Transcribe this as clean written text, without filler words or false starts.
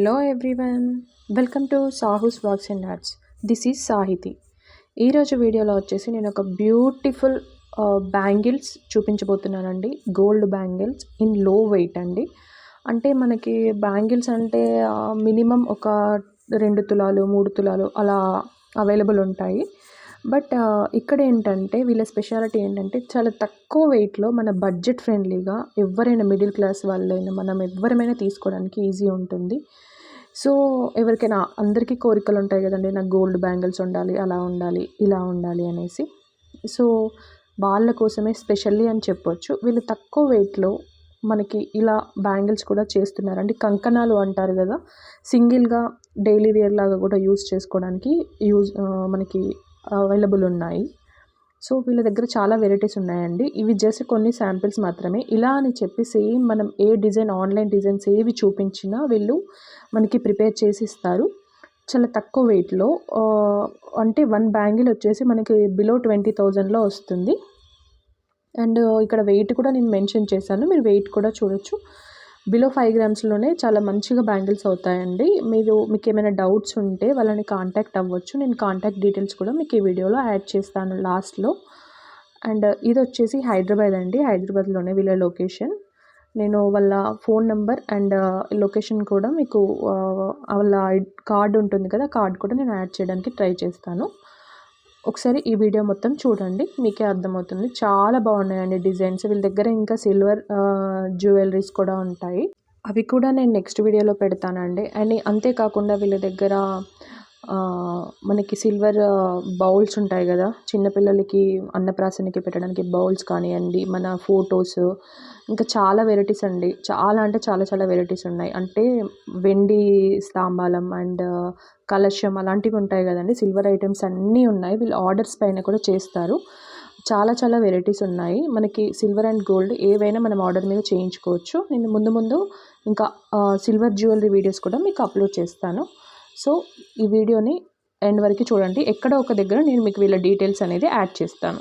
Hello everyone, welcome to Sahu's vlogs and arts. This is Sahithi. ఈరోజు వీడియోలో వచ్చేసి నేను ఒక బ్యూటిఫుల్ బ్యాంగిల్స్ చూపించబోతున్నానండి. Gold bangles in low weight అండి. అంటే మనకి బ్యాంగిల్స్ అంటే మినిమం ఒక 2 తులాలు 3 తులాలు అలా అవైలబుల్ ఉంటాయి. బట్ ఇక్కడ ఏంటంటే వీళ్ళ స్పెషాలిటీ ఏంటంటే చాలా తక్కువ వెయిట్లో మన బడ్జెట్ ఫ్రెండ్లీగా ఎవరైనా మిడిల్ క్లాస్ వాళ్ళైనా మనం ఎవరమైనా తీసుకోవడానికి ఈజీ ఉంటుంది. సో ఎవరికైనా అందరికీ కోరికలు ఉంటాయి కదండి, నాకు గోల్డ్ బ్యాంగిల్స్ ఉండాలి, అలా ఉండాలి, ఇలా ఉండాలి అనేసి. సో వాళ్ళ కోసమే స్పెషల్లీ అని చెప్పొచ్చు. వీళ్ళు తక్కువ వెయిట్లో మనకి ఇలా బ్యాంగిల్స్ కూడా చేస్తున్నారండి. కంకణాలు అంటారు కదా, సింగిల్గా డైలీ వేర్ లాగా కూడా యూజ్ చేసుకోవడానికి మనకి అవైలబుల్ ఉన్నాయి. సో వీళ్ళ దగ్గర చాలా వెరైటీస్ ఉన్నాయండి. ఇవి జస్ట్ కొన్ని శాంపిల్స్ మాత్రమే. ఇలా అని చెప్పి సేమ్ మనం ఏ డిజైన్ ఆన్లైన్ డిజైన్స్ ఏవి చూపించినా వీళ్ళు మనకి ప్రిపేర్ చేసి ఇస్తారు చాలా తక్కువ వెయిట్లో. అంటే 1 బ్యాంగిల్ వచ్చేసి మనకి బిలో 20,000లో వస్తుంది. అండ్ ఇక్కడ వెయిట్ కూడా నేను మెన్షన్ చేశాను, మీరు వెయిట్ కూడా చూడొచ్చు. బిలో 5 గ్రామ్స్లోనే చాలా మంచిగా బ్యాంగిల్స్ అవుతాయండి. మీకు ఏమైనా డౌట్స్ ఉంటే వాళ్ళని కాంటాక్ట్ అవ్వచ్చు. నేను కాంటాక్ట్ డీటెయిల్స్ కూడా మీకు ఈ వీడియోలో యాడ్ చేస్తాను లాస్ట్లో. అండ్ ఇది వచ్చేసి హైదరాబాద్ అండి. హైదరాబాద్లోనే వీళ్ళ లొకేషన్. నేను వాళ్ళ ఫోన్ నెంబర్ అండ్ లొకేషన్ కూడా మీకు వాళ్ళ కార్డ్ ఉంటుంది కదా, కార్డ్ కూడా నేను యాడ్ చేయడానికి ట్రై చేస్తాను. ఒకసారి ఈ వీడియో మొత్తం చూడండి, మీకే అర్థమవుతుంది. చాలా బాగున్నాయండి డిజైన్స్. వీళ్ళ దగ్గర ఇంకా సిల్వర్ జ్యువెలరీస్ కూడా ఉంటాయి, అవి కూడా నేను నెక్స్ట్ వీడియోలో పెడతానండి. అండ్ అంతేకాకుండా వీళ్ళ దగ్గర మనకి సిల్వర్ బౌల్స్ ఉంటాయి కదా, చిన్నపిల్లలకి అన్నప్రాసనకి పెట్టడానికి బౌల్స్ కానివ్వండి, మన ఫొటోస్, ఇంకా చాలా వెరైటీస్ అండి. చాలా అంటే చాలా చాలా వెరైటీస్ ఉన్నాయి. అంటే వెండి స్తాంబాలం అండ్ కలశం అలాంటివి ఉంటాయి కదండి, సిల్వర్ ఐటమ్స్ అన్నీ ఉన్నాయి. వీళ్ళు ఆర్డర్స్ పైన కూడా చేస్తారు. చాలా చాలా వెరైటీస్ ఉన్నాయి. మనకి సిల్వర్ అండ్ గోల్డ్ ఏవైనా మనం ఆర్డర్ మీద చేయించుకోవచ్చు. నేను ముందు ఇంకా సిల్వర్ జ్యువెలరీ వీడియోస్ కూడా మీకు అప్లోడ్ చేస్తాను. సో ఈ వీడియోని ఎండ్ వరకు చూడండి. ఎక్కడో ఒక దగ్గర నేను మీకు వీళ్ళ డీటెయిల్స్ అనేది యాడ్ చేస్తాను.